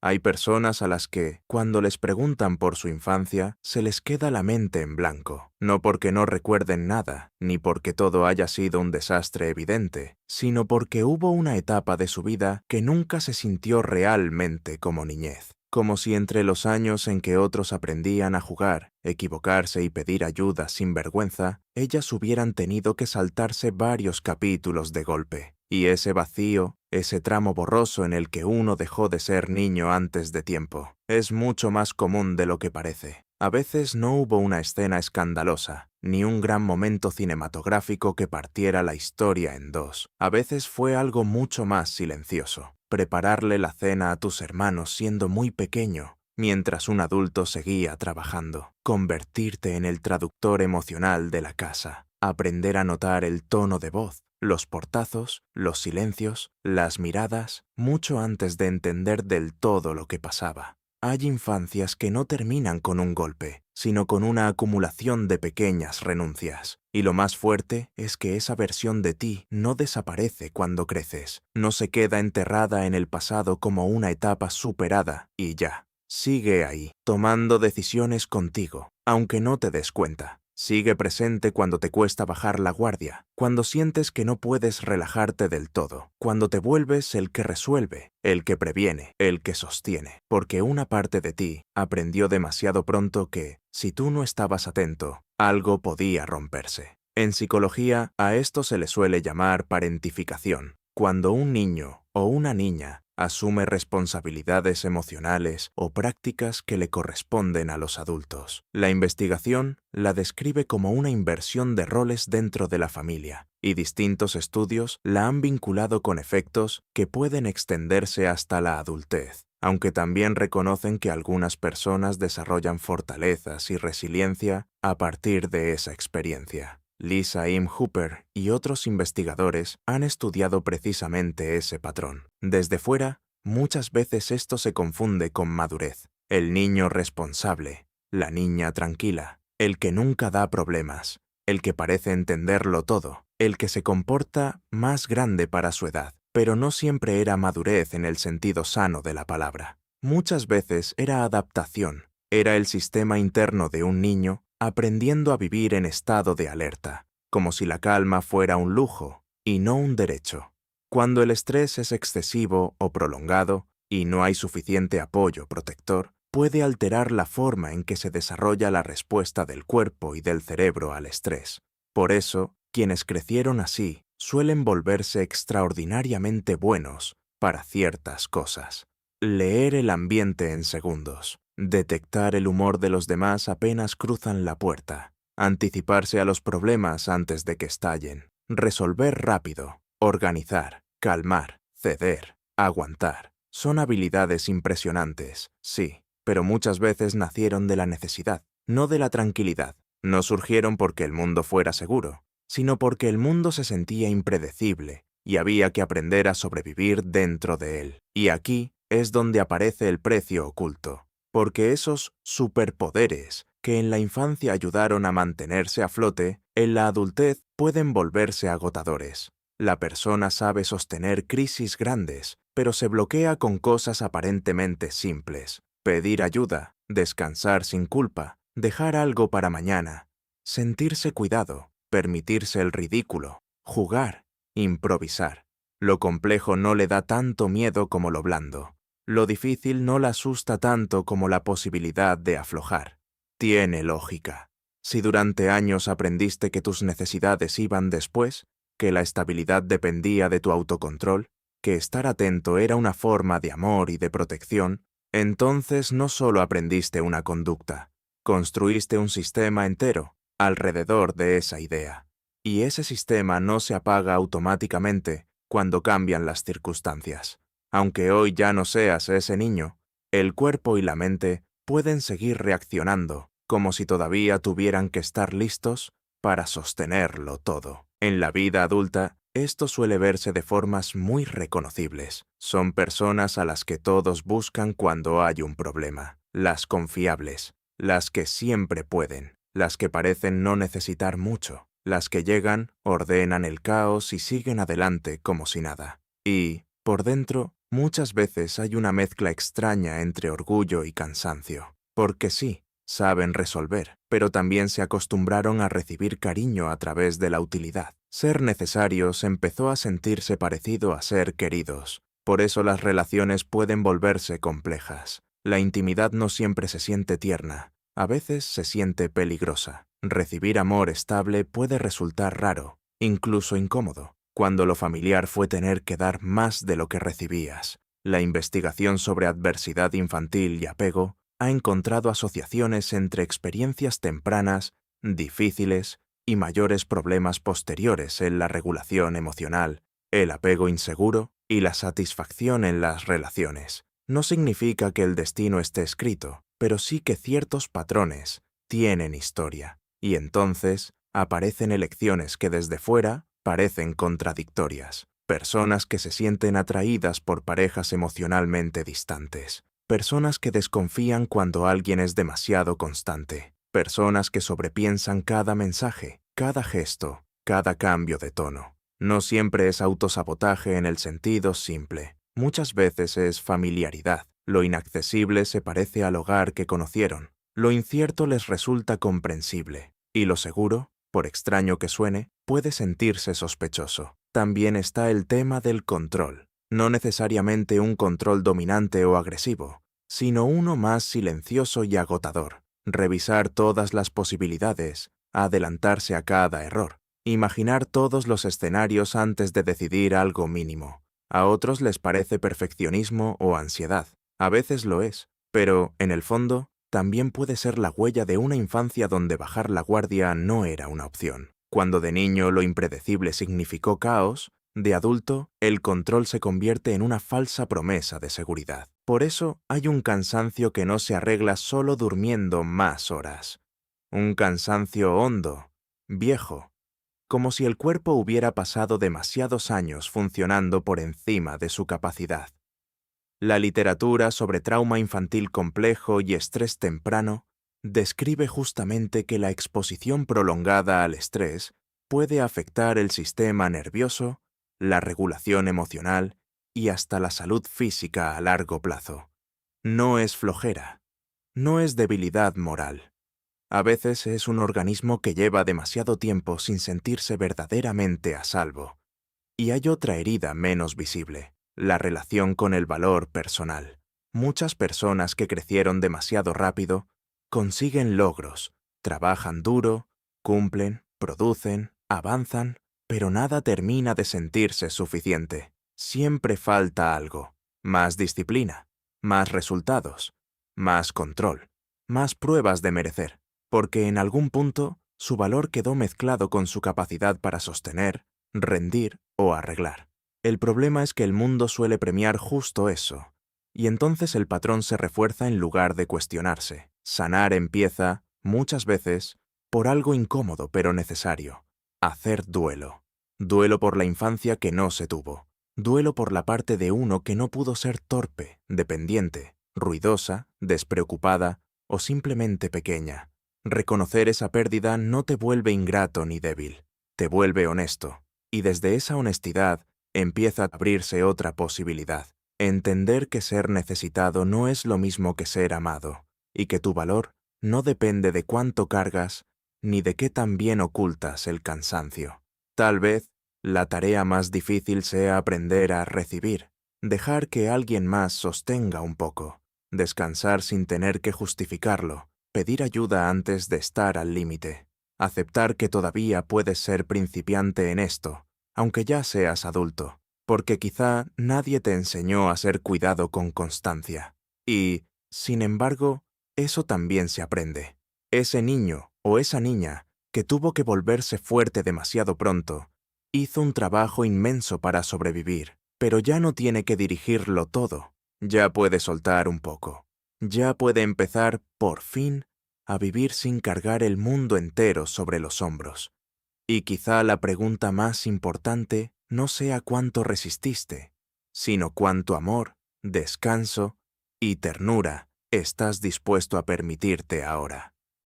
Hay personas a las que, cuando les preguntan por su infancia, se les queda la mente en blanco, no porque no recuerden nada, ni porque todo haya sido un desastre evidente, sino porque hubo una etapa de su vida que nunca se sintió realmente como niñez. Como si entre los años en que otros aprendían a jugar, equivocarse y pedir ayuda sin vergüenza, ellas hubieran tenido que saltarse varios capítulos de golpe. Y ese vacío, ese tramo borroso en el que uno dejó de ser niño antes de tiempo, es mucho más común de lo que parece. A veces no hubo una escena escandalosa, ni un gran momento cinematográfico que partiera la historia en dos. A veces fue algo mucho más silencioso. Prepararle la cena a tus hermanos siendo muy pequeño, mientras un adulto seguía trabajando. Convertirte en el traductor emocional de la casa. Aprender a notar el tono de voz, los portazos, los silencios, las miradas, mucho antes de entender del todo lo que pasaba. Hay infancias que no terminan con un golpe, sino con una acumulación de pequeñas renuncias. Y lo más fuerte es que esa versión de ti no desaparece cuando creces, no se queda enterrada en el pasado como una etapa superada y ya. Sigue ahí, tomando decisiones contigo, aunque no te des cuenta. Sigue presente cuando te cuesta bajar la guardia, cuando sientes que no puedes relajarte del todo, cuando te vuelves el que resuelve, el que previene, el que sostiene, porque una parte de ti aprendió demasiado pronto que, si tú no estabas atento, algo podía romperse. En psicología, a esto se le suele llamar parentificación. Cuando un niño o una niña asume responsabilidades emocionales o prácticas que le corresponden a los adultos. La investigación la describe como una inversión de roles dentro de la familia, y distintos estudios la han vinculado con efectos que pueden extenderse hasta la adultez, aunque también reconocen que algunas personas desarrollan fortalezas y resiliencia a partir de esa experiencia. Lisa M. Hooper y otros investigadores han estudiado precisamente ese patrón. Desde fuera, muchas veces esto se confunde con madurez. El niño responsable, la niña tranquila, el que nunca da problemas, el que parece entenderlo todo, el que se comporta más grande para su edad. Pero no siempre era madurez en el sentido sano de la palabra. Muchas veces era adaptación, era el sistema interno de un niño aprendiendo a vivir en estado de alerta, como si la calma fuera un lujo y no un derecho. Cuando el estrés es excesivo o prolongado y no hay suficiente apoyo protector, puede alterar la forma en que se desarrolla la respuesta del cuerpo y del cerebro al estrés. Por eso, quienes crecieron así suelen volverse extraordinariamente buenos para ciertas cosas. Leer el ambiente en segundos. Detectar el humor de los demás apenas cruzan la puerta. Anticiparse a los problemas antes de que estallen. Resolver rápido. Organizar. Calmar. Ceder. Aguantar. Son habilidades impresionantes, sí, pero muchas veces nacieron de la necesidad, no de la tranquilidad. No surgieron porque el mundo fuera seguro, sino porque el mundo se sentía impredecible y había que aprender a sobrevivir dentro de él. Y aquí es donde aparece el precio oculto. Porque esos superpoderes que en la infancia ayudaron a mantenerse a flote, en la adultez pueden volverse agotadores. La persona sabe sostener crisis grandes, pero se bloquea con cosas aparentemente simples. Pedir ayuda, descansar sin culpa, dejar algo para mañana, sentirse cuidado, permitirse el ridículo, jugar, improvisar. Lo complejo no le da tanto miedo como lo blando. Lo difícil no la asusta tanto como la posibilidad de aflojar. Tiene lógica. Si durante años aprendiste que tus necesidades iban después, que la estabilidad dependía de tu autocontrol, que estar atento era una forma de amor y de protección, entonces no solo aprendiste una conducta, construiste un sistema entero alrededor de esa idea. Y ese sistema no se apaga automáticamente cuando cambian las circunstancias. Aunque hoy ya no seas ese niño, el cuerpo y la mente pueden seguir reaccionando como si todavía tuvieran que estar listos para sostenerlo todo. En la vida adulta, esto suele verse de formas muy reconocibles. Son personas a las que todos buscan cuando hay un problema. Las confiables, las que siempre pueden, las que parecen no necesitar mucho, las que llegan, ordenan el caos y siguen adelante como si nada. Y, Por dentro, muchas veces hay una mezcla extraña entre orgullo y cansancio. Porque sí, saben resolver, pero también se acostumbraron a recibir cariño a través de la utilidad. Ser necesarios empezó a sentirse parecido a ser queridos. Por eso las relaciones pueden volverse complejas. La intimidad no siempre se siente tierna, a veces se siente peligrosa. Recibir amor estable puede resultar raro, incluso incómodo, cuando lo familiar fue tener que dar más de lo que recibías. La investigación sobre adversidad infantil y apego ha encontrado asociaciones entre experiencias tempranas, difíciles y mayores problemas posteriores en la regulación emocional, el apego inseguro y la satisfacción en las relaciones. No significa que el destino esté escrito, pero sí que ciertos patrones tienen historia, y entonces aparecen elecciones que desde fuera parecen contradictorias. Personas que se sienten atraídas por parejas emocionalmente distantes. Personas que desconfían cuando alguien es demasiado constante. Personas que sobrepiensan cada mensaje, cada gesto, cada cambio de tono. No siempre es autosabotaje en el sentido simple. Muchas veces es familiaridad. Lo inaccesible se parece al hogar que conocieron. Lo incierto les resulta comprensible. Y lo seguro, por extraño que suene, puede sentirse sospechoso. También está el tema del control. No necesariamente un control dominante o agresivo, sino uno más silencioso y agotador. Revisar todas las posibilidades, adelantarse a cada error, imaginar todos los escenarios antes de decidir algo mínimo. A otros les parece perfeccionismo o ansiedad. A veces lo es, pero, en el fondo, también puede ser la huella de una infancia donde bajar la guardia no era una opción. Cuando de niño lo impredecible significó caos, de adulto el control se convierte en una falsa promesa de seguridad. Por eso hay un cansancio que no se arregla solo durmiendo más horas. Un cansancio hondo, viejo, como si el cuerpo hubiera pasado demasiados años funcionando por encima de su capacidad. La literatura sobre trauma infantil complejo y estrés temprano describe justamente que la exposición prolongada al estrés puede afectar el sistema nervioso, la regulación emocional y hasta la salud física a largo plazo. No es flojera, no es debilidad moral. A veces es un organismo que lleva demasiado tiempo sin sentirse verdaderamente a salvo. Y hay otra herida menos visible, la relación con el valor personal. Muchas personas que crecieron demasiado rápido consiguen logros, trabajan duro, cumplen, producen, avanzan, pero nada termina de sentirse suficiente. Siempre falta algo, más disciplina, más resultados, más control, más pruebas de merecer, porque en algún punto su valor quedó mezclado con su capacidad para sostener, rendir o arreglar. El problema es que el mundo suele premiar justo eso, y entonces el patrón se refuerza en lugar de cuestionarse. Sanar empieza, muchas veces, por algo incómodo pero necesario: hacer duelo. Duelo por la infancia que no se tuvo. Duelo por la parte de uno que no pudo ser torpe, dependiente, ruidosa, despreocupada o simplemente pequeña. Reconocer esa pérdida no te vuelve ingrato ni débil, te vuelve honesto. Y desde esa honestidad empieza a abrirse otra posibilidad. Entender que ser necesitado no es lo mismo que ser amado, y que tu valor no depende de cuánto cargas ni de qué tan bien ocultas el cansancio. Tal vez la tarea más difícil sea aprender a recibir, dejar que alguien más sostenga un poco, descansar sin tener que justificarlo, pedir ayuda antes de estar al límite. Aceptar que todavía puedes ser principiante en esto, aunque ya seas adulto, porque quizá nadie te enseñó a ser cuidado con constancia. Y, sin embargo, eso también se aprende. Ese niño o esa niña que tuvo que volverse fuerte demasiado pronto, hizo un trabajo inmenso para sobrevivir, pero ya no tiene que dirigirlo todo. Ya puede soltar un poco. Ya puede empezar, por fin, a vivir sin cargar el mundo entero sobre los hombros. Y quizá la pregunta más importante no sea cuánto resististe, sino cuánto amor, descanso y ternura estás dispuesto a permitirte ahora.